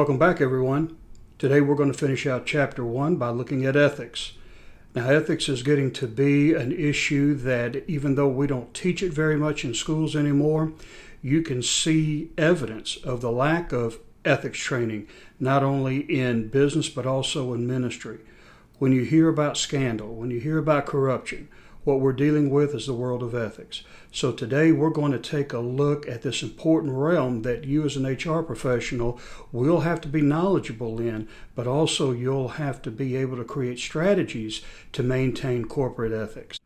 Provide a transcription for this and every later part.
Welcome back, everyone. Today we're going to finish out Chapter 1 by looking at ethics. Now, ethics is getting to be an issue that even though we don't teach it very much in schools anymore, you can see evidence of the lack of ethics training, not only in business but also in ministry. When you hear about scandal, when you hear about corruption, what we're dealing with is the world of ethics. So today we're going to take a look at this important realm that you as an HR professional will have to be knowledgeable in, but also you'll have to be able to create strategies to maintain corporate ethics.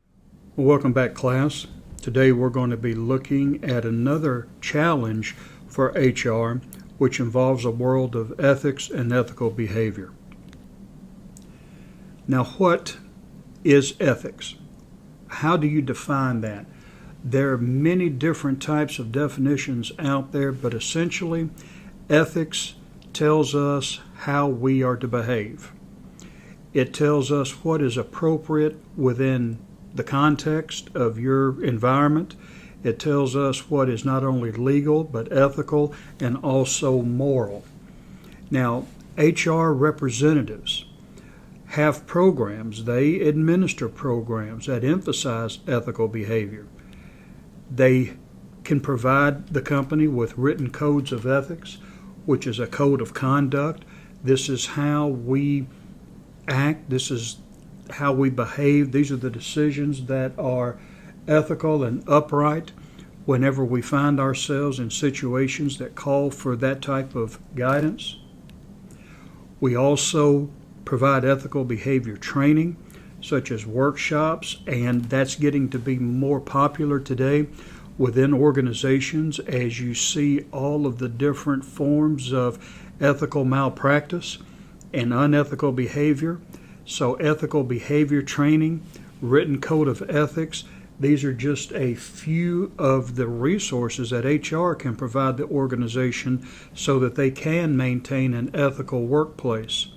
Welcome back, class. Today we're going to be looking at another challenge for HR, which involves a world of ethics and ethical behavior. Now, what is ethics? How do you define that? There are many different types of definitions out there, but essentially, ethics tells us how we are to behave. It tells us what is appropriate within the context of your environment. It tells us what is not only legal, but ethical and also moral. Now, HR representatives have programs, they administer programs that emphasize ethical behavior. They can provide the company with written codes of ethics, which is a code of conduct. This is how we act, this is how we behave. These are the decisions that are ethical and upright whenever we find ourselves in situations that call for that type of guidance. We also provide ethical behavior training, such as workshops, and that's getting to be more popular today within organizations as you see all of the different forms of ethical malpractice and unethical behavior. So ethical behavior training, written code of ethics, these are just a few of the resources that HR can provide the organization so that they can maintain an ethical workplace.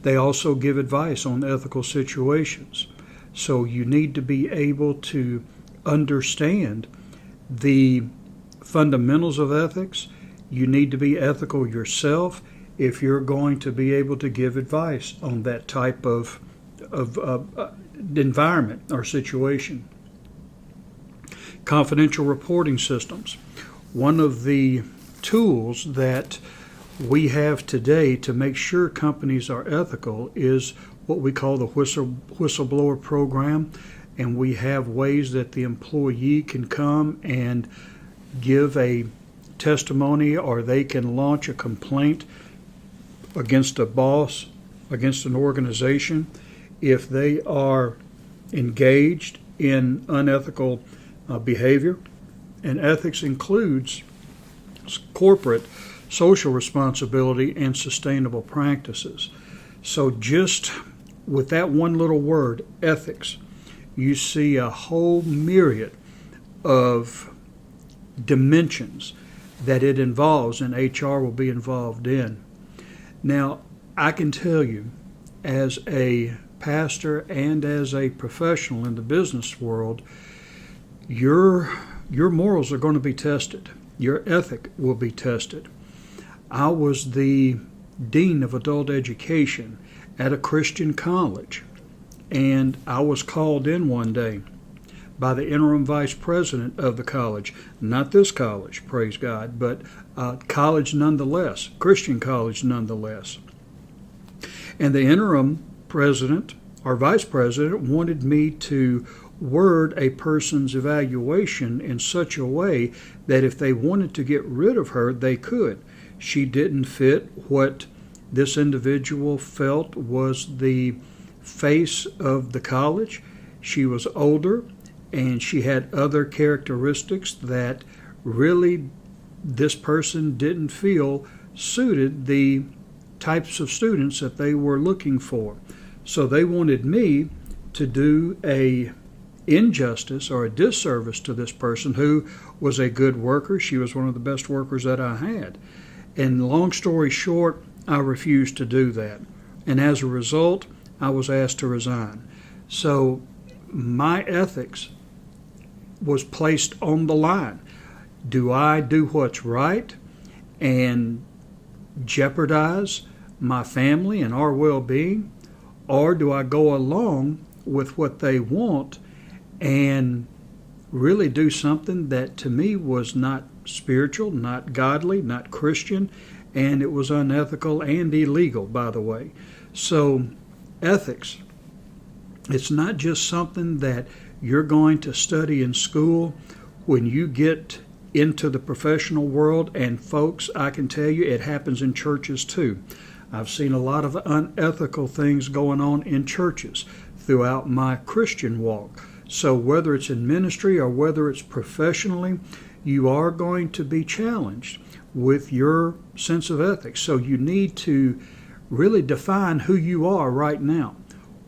They also give advice on ethical situations. So you need to be able to understand the fundamentals of ethics. You need to be ethical yourself if you're going to be able to give advice on that type of environment or situation. Confidential reporting systems. One of the tools that we have today to make sure companies are ethical is what we call the whistleblower program, and we have ways that the employee can come and give a testimony, or they can launch a complaint against a boss, against an organization, if they are engaged in unethical behavior. And ethics includes corporate social responsibility and sustainable practices. So just with that one little word, ethics, you see a whole myriad of dimensions that it involves and HR will be involved in. Now, I can tell you as a pastor and as a professional in the business world, your morals are going to be tested. Your ethic will be tested. I was the dean of adult education at a Christian college, and I was called in one day by the interim vice president of the college, not this college, praise God, but college nonetheless, Christian college nonetheless. And the interim president or vice president wanted me to word a person's evaluation in such a way that if they wanted to get rid of her, they could. She didn't fit what this individual felt was the face of the college. She was older, and she had other characteristics that really this person didn't feel suited the types of students that they were looking for. So they wanted me to do a injustice or a disservice to this person who was a good worker. She was one of the best workers that I had. And long story short, I refused to do that. And as a result, I was asked to resign. So my ethics was placed on the line. Do I do what's right and jeopardize my family and our well-being, or do I go along with what they want and really do something that to me was not spiritual, not godly, not Christian, and it was unethical and illegal, by the way. So ethics, it's not just something that you're going to study in school. When you get into the professional world, and folks, I can tell you it happens in churches too. I've seen a lot of unethical things going on in churches throughout my Christian walk. So whether it's in ministry or whether it's professionally, you are going to be challenged with your sense of ethics. So you need to really define who you are right now.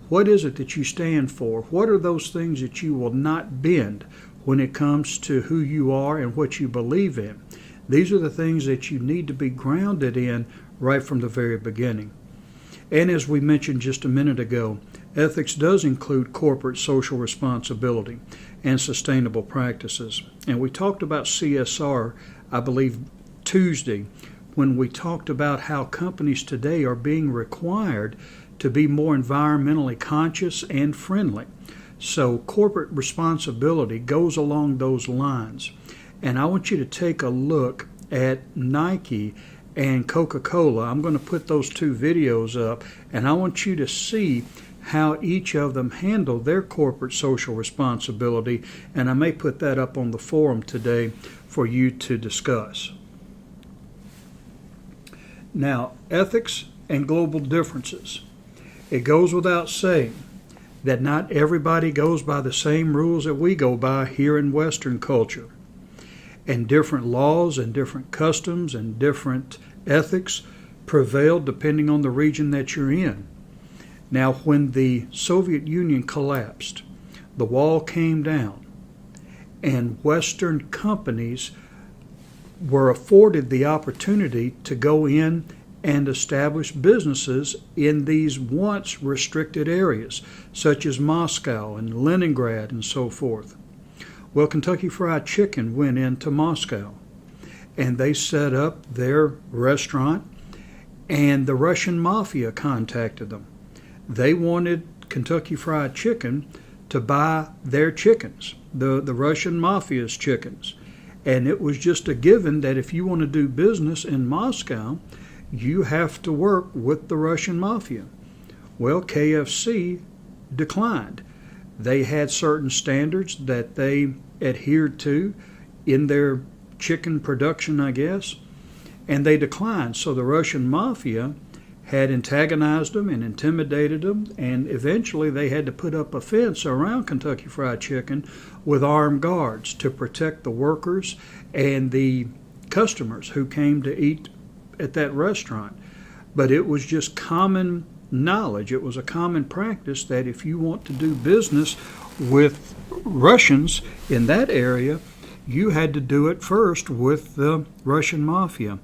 What is it that you stand for? What are those things that you will not bend when it comes to who you are and what you believe in? These are the things that you need to be grounded in right from the very beginning. And as we mentioned just a minute ago, ethics does include corporate social responsibility and sustainable practices. And we talked about CSR, I believe, Tuesday, when we talked about how companies today are being required to be more environmentally conscious and friendly. So corporate responsibility goes along those lines. And I want you to take a look at Nike and Coca-Cola. I'm going to put those two videos up, and I want you to see how each of them handle their corporate social responsibility, and I may put that up on the forum today for you to discuss. Now, ethics and global differences. It goes without saying that not everybody goes by the same rules that we go by here in Western culture. And different laws and different customs and different ethics prevail depending on the region that you're in. Now, when the Soviet Union collapsed, the wall came down, and Western companies were afforded the opportunity to go in and establish businesses in these once restricted areas, such as Moscow and Leningrad and so forth. Well, Kentucky Fried Chicken went into Moscow, and they set up their restaurant, and the Russian mafia contacted them. They wanted Kentucky Fried Chicken to buy their chickens, the Russian mafia's chickens. And it was just a given that if you want to do business in Moscow, you have to work with the Russian mafia. Well, KFC declined. They had certain standards that they adhered to in their chicken production, I guess, and they declined. So the Russian mafia had antagonized them and intimidated them, and eventually they had to put up a fence around Kentucky Fried Chicken with armed guards to protect the workers and the customers who came to eat at that restaurant. But it was just common knowledge. It was a common practice that if you want to do business with Russians in that area, you had to do it first with the Russian mafia.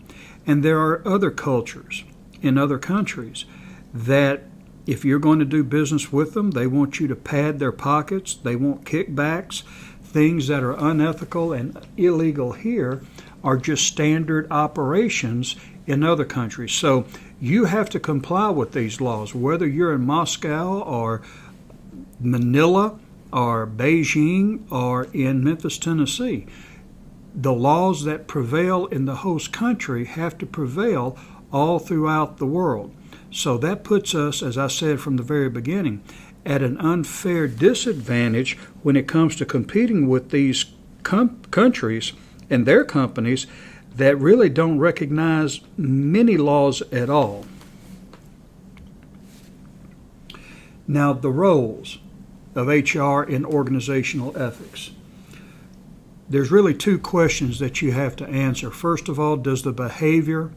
And there are other cultures in other countries that if you're going to do business with them, they want you to pad their pockets, they want kickbacks. Things that are unethical and illegal here are just standard operations in other countries. So you have to comply with these laws, whether you're in Moscow or Manila or Beijing or in Memphis, Tennessee. The laws that prevail in the host country have to prevail all throughout the world. So that puts us, as I said from the very beginning, at an unfair disadvantage when it comes to competing with these countries and their companies that really don't recognize many laws at all. Now, the roles of HR in organizational ethics. There's really two questions that you have to answer. First of all, does the behavior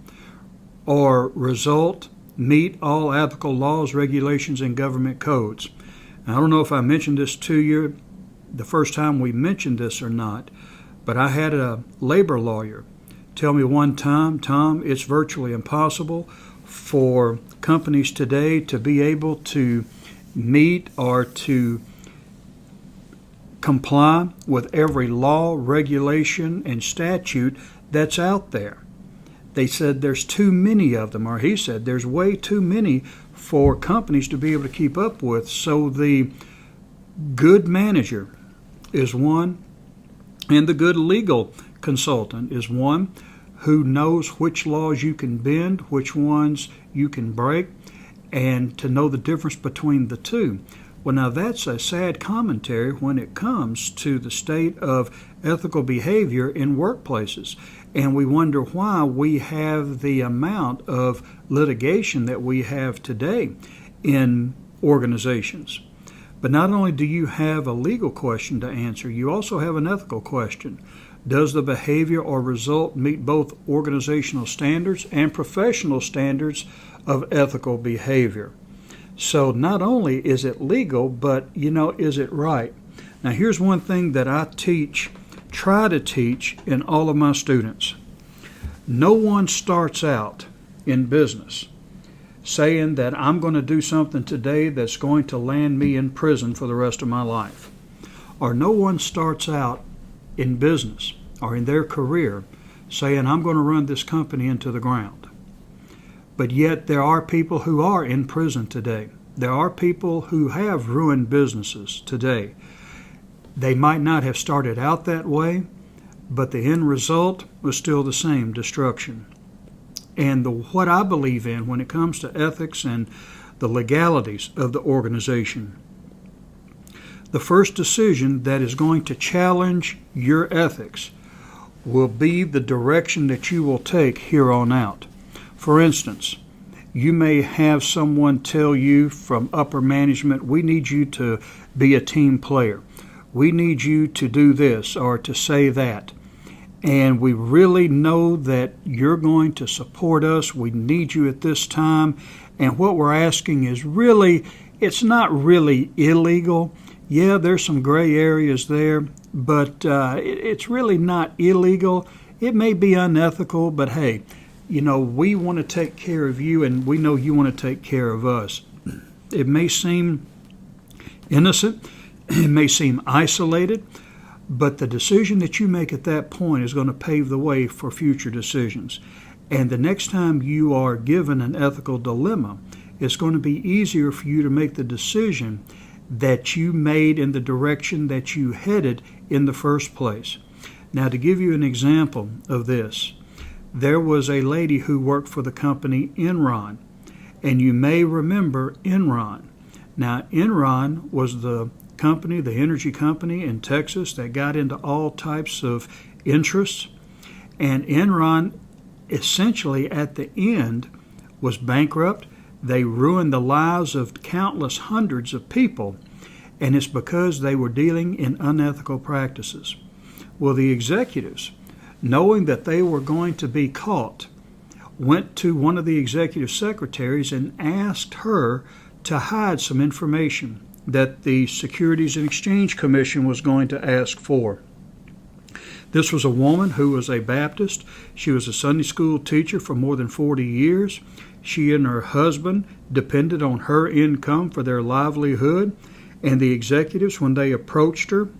or result meet all applicable laws, regulations, and government codes? And I don't know if I mentioned this to you the first time we mentioned this or not, but I had a labor lawyer tell me one time, Tom, it's virtually impossible for companies today to be able to meet or to comply with every law, regulation, and statute that's out there. They said there's too many of them, or he said there's way too many for companies to be able to keep up with. So the good manager is one, and the good legal consultant is one who knows which laws you can bend, which ones you can break, and to know the difference between the two. Well, now that's a sad commentary when it comes to the state of ethical behavior in workplaces. And we wonder why we have the amount of litigation that we have today in organizations. But not only do you have a legal question to answer, you also have an ethical question. Does the behavior or result meet both organizational standards and professional standards of ethical behavior? So not only is it legal, but is it right? Now here's one thing that I try to teach in all of my students. No one starts out in business saying that I'm going to do something today that's going to land me in prison for the rest of my life. Or no one starts out in business or in their career saying I'm going to run this company into the ground. But yet there are people who are in prison today. There are people who have ruined businesses today. They might not have started out that way, but the end result was still the same, destruction. And what I believe in when it comes to ethics and the legalities of the organization, the first decision that is going to challenge your ethics will be the direction that you will take here on out. For instance, you may have someone tell you from upper management, we need you to be a team player. We need you to do this or to say that. And we really know that you're going to support us. We need you at this time. And what we're asking is really, it's not really illegal. Yeah, there's some gray areas there, but it's really not illegal. It may be unethical, but hey, we want to take care of you, and we know you want to take care of us. It may seem innocent, it may seem isolated, but the decision that you make at that point is going to pave the way for future decisions. And the next time you are given an ethical dilemma, it's going to be easier for you to make the decision that you made in the direction that you headed in the first place. Now, to give you an example of this, there was a lady who worked for the company Enron, and you may remember Enron. Now, Enron was the company, the energy company in Texas that got into all types of interests, and Enron essentially at the end was bankrupt. They ruined the lives of countless hundreds of people, and it's because they were dealing in unethical practices. Well, the executives, knowing that they were going to be caught, went to one of the executive secretaries and asked her to hide some information that the Securities and Exchange Commission was going to ask for. This was a woman who was a Baptist. She was a Sunday school teacher for more than 40 years. She and her husband depended on her income for their livelihood. And the executives, when they approached her,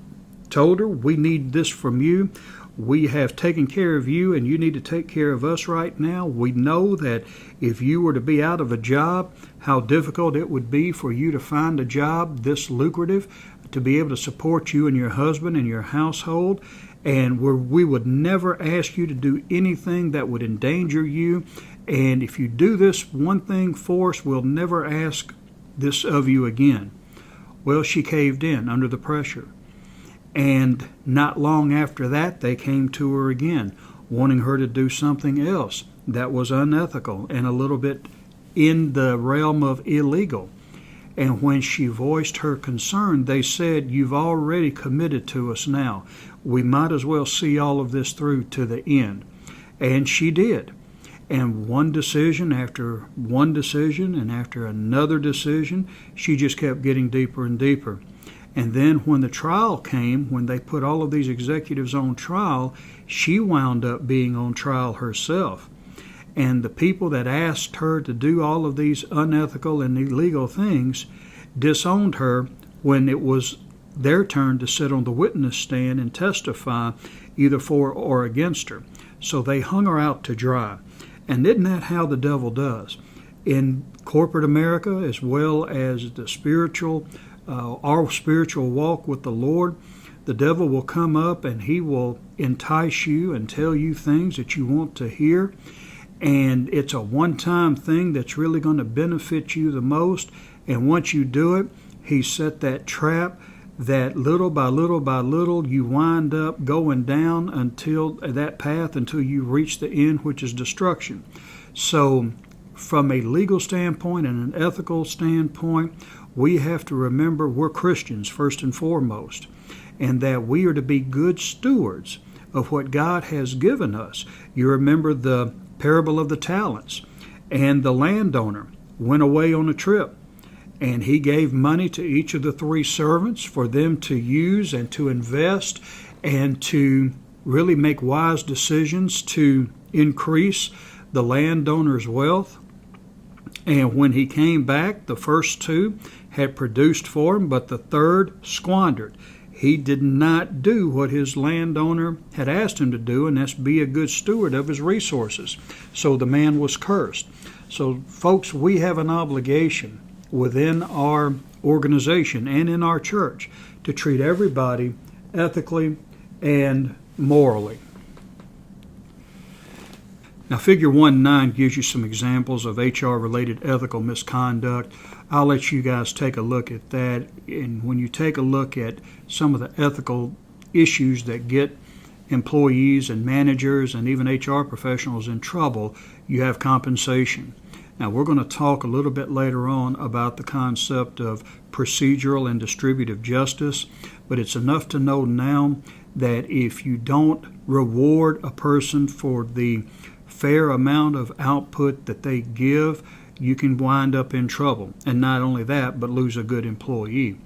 told her, we need this from you. We have taken care of you, and you need to take care of us right now. We know that if you were to be out of a job, how difficult it would be for you to find a job this lucrative, to be able to support you and your husband and your household. And we would never ask you to do anything that would endanger you. And if you do this one thing for us, we'll never ask this of you again. Well, she caved in under the pressure. And not long after that, they came to her again, wanting her to do something else that was unethical and a little bit in the realm of illegal. And when she voiced her concern, they said, you've already committed to us now. We might as well see all of this through to the end. And she did. And one decision after one decision and after another decision, she just kept getting deeper and deeper. And then when the trial came, when they put all of these executives on trial, she wound up being on trial herself. And the people that asked her to do all of these unethical and illegal things disowned her when it was their turn to sit on the witness stand and testify either for or against her. So they hung her out to dry. And isn't that how the devil does? In corporate America, as well as the our spiritual walk with the Lord, the devil will come up and he will entice you and tell you things that you want to hear. And it's a one-time thing that's really going to benefit you the most. And once you do it, he set that trap that little by little by little you wind up going down until that path until you reach the end, which is destruction. So from a legal standpoint and an ethical standpoint, we have to remember we're Christians first and foremost, and that we are to be good stewards of what God has given us. You remember the parable of the talents, and the landowner went away on a trip, and he gave money to each of the 3 servants for them to use and to invest and to really make wise decisions to increase the landowner's wealth. And when he came back, the first 2 had produced for him, but the third squandered. He did not do what his landowner had asked him to do, and that's be a good steward of his resources. So the man was cursed. So, folks, we have an obligation within our organization and in our church to treat everybody ethically and morally. Now, Figure 1.9 gives you some examples of HR-related ethical misconduct. I'll let you guys take a look at that. And when you take a look at some of the ethical issues that get employees and managers and even HR professionals in trouble, you have compensation. Now, we're going to talk a little bit later on about the concept of procedural and distributive justice, but it's enough to know now that if you don't reward a person for the fair amount of output that they give, you can wind up in trouble. And not only that, but lose a good employee.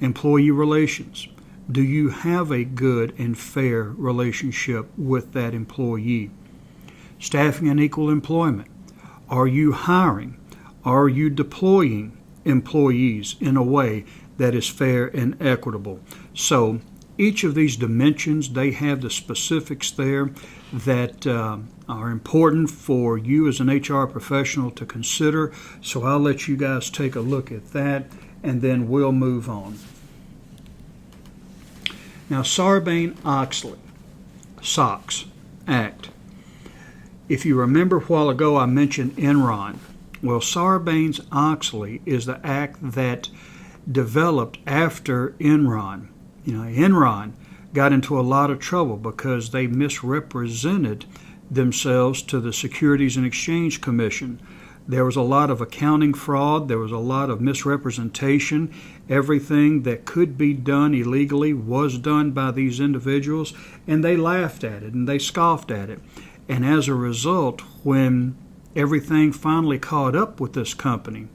Employee relations. Do you have a good and fair relationship with that employee? Staffing and equal employment. Are you hiring? Are you deploying employees in a way that is fair and equitable? So each of these dimensions, they have the specifics there that are important for you as an HR professional to consider. So I'll let you guys take a look at that, and then we'll move on. Now, Sarbanes-Oxley, SOX Act. If you remember a while ago, I mentioned Enron. Well, Sarbanes-Oxley is the act that developed after Enron. Enron got into a lot of trouble because they misrepresented themselves to the Securities and Exchange Commission. There was a lot of accounting fraud. There was a lot of misrepresentation. Everything that could be done illegally was done by these individuals, and they laughed at it and they scoffed at it. And as a result, when everything finally caught up with this company,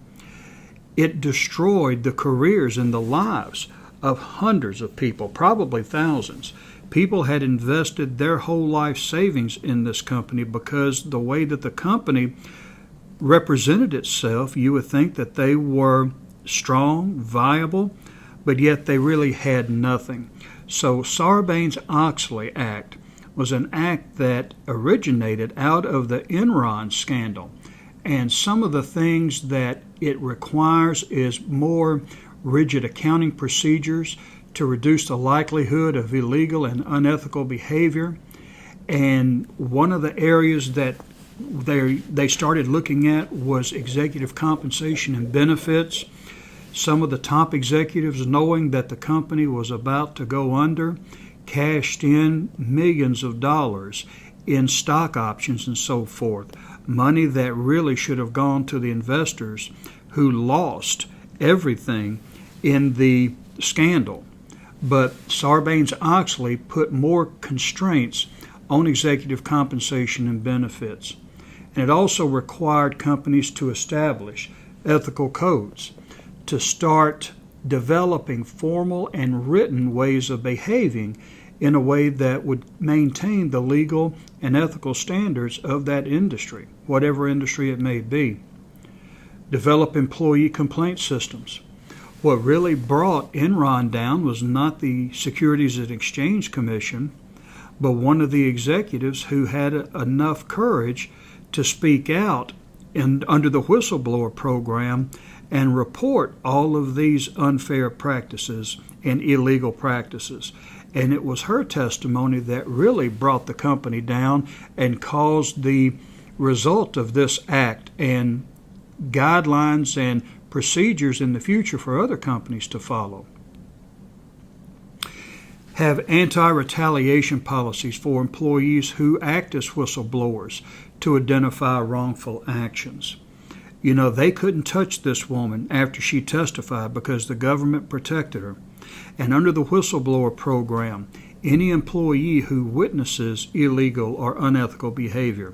it destroyed the careers and the lives of hundreds of people, probably thousands. People had invested their whole life savings in this company because the way that the company represented itself, you would think that they were strong, viable, but yet they really had nothing. So Sarbanes-Oxley Act was an act that originated out of the Enron scandal. And some of the things that it requires is more rigid accounting procedures to reduce the likelihood of illegal and unethical behavior. And one of the areas that they started looking at was executive compensation and benefits. Some of the top executives, knowing that the company was about to go under, cashed in millions of dollars in stock options and so forth, money that really should have gone to the investors who lost everything in the scandal. But Sarbanes-Oxley put more constraints on executive compensation and benefits. And it also required companies to establish ethical codes, to start developing formal and written ways of behaving in a way that would maintain the legal and ethical standards of that industry, whatever industry it may be. Develop employee complaint systems. What really brought Enron down was not the Securities and Exchange Commission, but one of the executives who had enough courage to speak out under the whistleblower program and report all of these unfair practices and illegal practices. And it was her testimony that really brought the company down and caused the result of this act and guidelines and procedures in the future for other companies to follow. Have anti-retaliation policies for employees who act as whistleblowers to identify wrongful actions. You know, they couldn't touch this woman after she testified because the government protected her. And under the whistleblower program, any employee who witnesses illegal or unethical behavior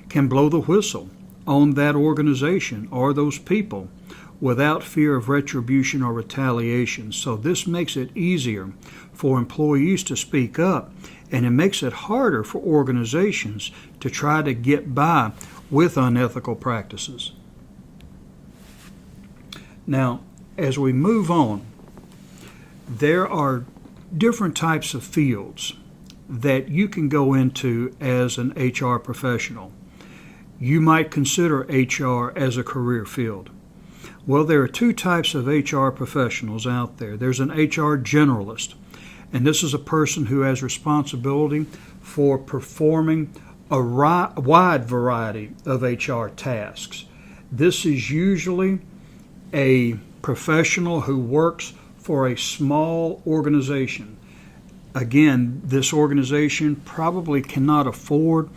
can blow the whistle on that organization or those people without fear of retribution or retaliation. So this makes it easier for employees to speak up, and it makes it harder for organizations to try to get by with unethical practices. Now, as we move on, there are different types of fields that you can go into as an HR professional. You might consider HR as a career field. Well, there are two types of HR professionals out there. There's an HR generalist, and this is a person who has responsibility for performing a wide variety of HR tasks. This is usually a professional who works for a small organization. Again, this organization probably cannot afford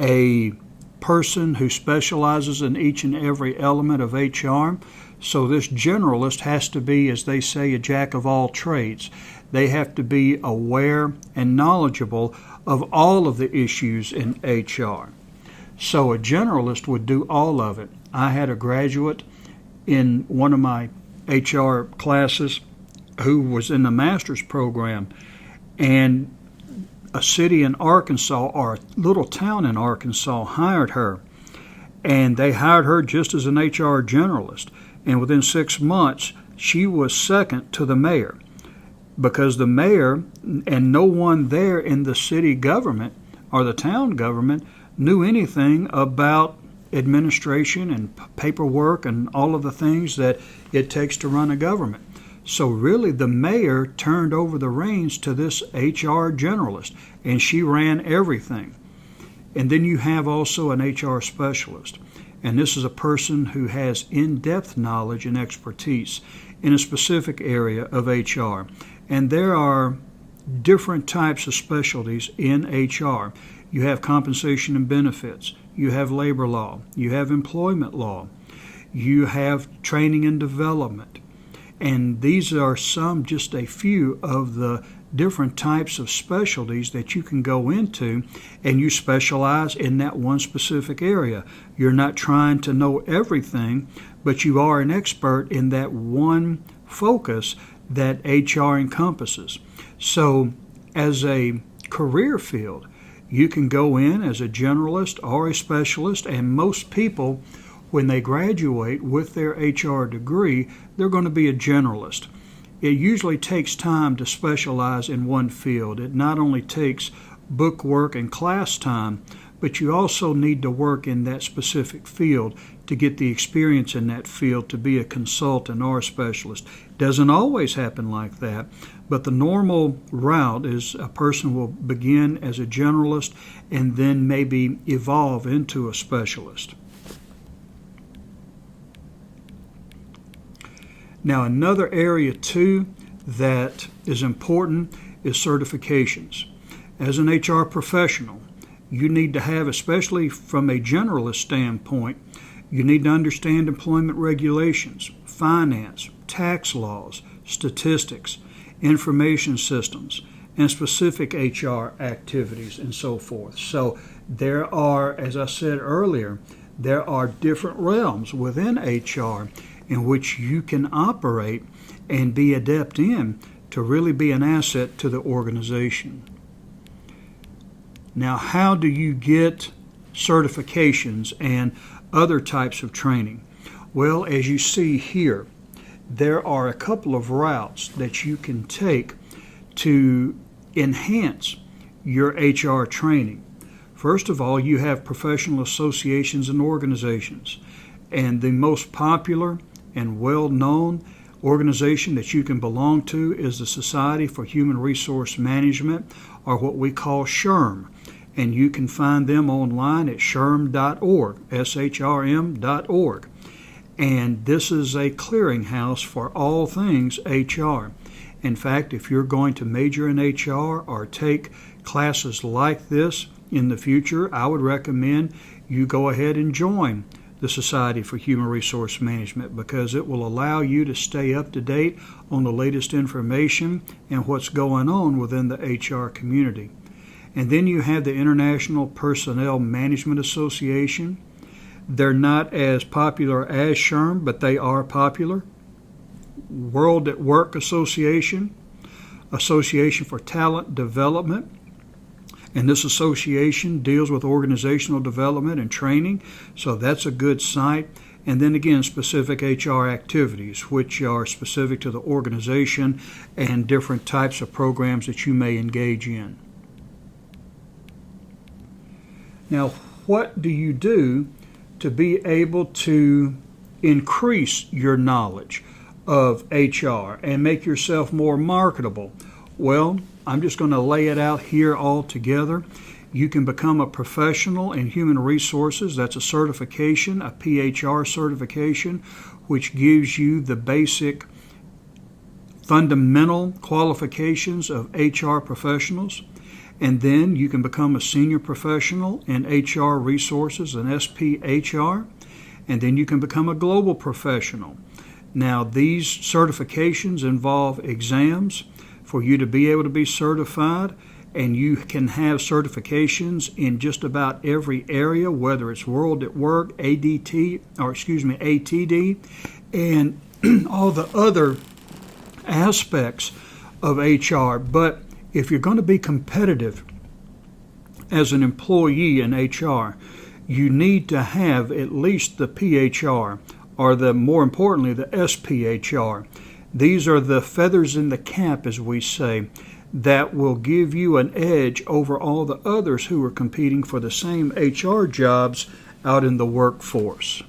a person who specializes in each and every element of HR. So this generalist has to be, as they say, a jack of all trades. They have to be aware and knowledgeable of all of the issues in HR. So a generalist would do all of it. I had a graduate in one of my HR classes who was in the master's program, and a city in Arkansas, or a little town in Arkansas, hired her. And they hired her just as an HR generalist. And within 6 months, she was second to the mayor, because the mayor and no one there in the city government or the town government knew anything about administration and paperwork and all of the things that it takes to run a government. So really the mayor turned over the reins to this HR generalist, and she ran everything. And then you have also an HR specialist, and this is a person who has in-depth knowledge and expertise in a specific area of HR. And there are different types of specialties in HR. You have compensation and benefits, you have labor law, you have employment law, you have training and development. And these are just a few of the different types of specialties that you can go into, and you specialize in that one specific area. You're not trying to know everything, but you are an expert in that one focus that HR encompasses. So as a career field, you can go in as a generalist or a specialist, and most people, when they graduate with their HR degree, they're going to be a generalist. It usually takes time to specialize in one field. It not only takes book work and class time, but you also need to work in that specific field to get the experience in that field to be a consultant or a specialist. Doesn't always happen like that, but the normal route is a person will begin as a generalist and then maybe evolve into a specialist. Now, another area too that is important is certifications. As an HR professional, you need to have, especially from a generalist standpoint, you need to understand employment regulations, finance, tax laws, statistics, information systems, and specific HR activities and so forth. So there are, as I said earlier, there are different realms within HR in which you can operate and be adept in to really be an asset to the organization. Now, how do you get certifications and other types of training? Well, as you see here, there are a couple of routes that you can take to enhance your HR training. First of all, you have professional associations and organizations. And the most popular and well-known organization that you can belong to is the Society for Human Resource Management, or what we call SHRM. And you can find them online at shrm.org, shrm.org. And this is a clearinghouse for all things HR. In fact, if you're going to major in HR or take classes like this in the future, I would recommend you go ahead and join the Society for Human Resource Management, because it will allow you to stay up to date on the latest information and what's going on within the HR community. And then you have the International Personnel Management Association. They're not as popular as SHRM, but they are popular. World at Work Association, Association for Talent Development. And this association deals with organizational development and training, so that's a good site. And then again, specific HR activities, which are specific to the organization and different types of programs that you may engage in. Now, what do you do to be able to increase your knowledge of HR and make yourself more marketable? Well, I'm just going to lay it out here all together. You can become a professional in human resources. That's a certification, a PHR certification, which gives you the basic fundamental qualifications of HR professionals. And then you can become a senior professional in HR resources, an SPHR. And then you can become a global professional. Now, these certifications involve exams for you to be able to be certified, and you can have certifications in just about every area, whether it's World at Work, ATD, and all the other aspects of HR. But if you're going to be competitive as an employee in HR, you need to have at least the PHR, or more importantly, the SPHR. These are the feathers in the cap, as we say, that will give you an edge over all the others who are competing for the same HR jobs out in the workforce.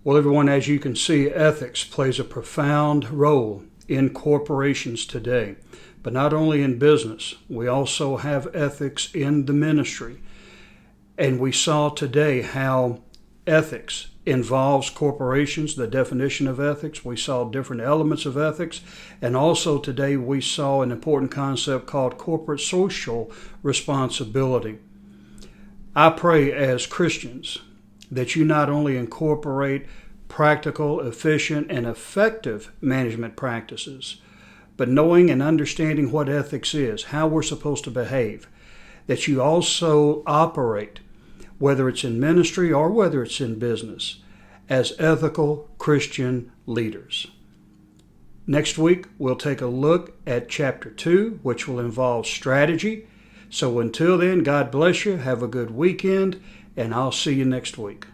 Well, everyone, as you can see, ethics plays a profound role in corporations today. But not only in business, we also have ethics in the ministry. And we saw today how ethics involves corporations, the definition of ethics. We saw different elements of ethics. And also today we saw an important concept called corporate social responsibility. I pray as Christians that you not only incorporate practical, efficient, and effective management practices, but knowing and understanding what ethics is, how we're supposed to behave, that you also operate, whether it's in ministry or whether it's in business, as ethical Christian leaders. Next week, we'll take a look at Chapter 2, which will involve strategy. So until then, God bless you, have a good weekend, and I'll see you next week.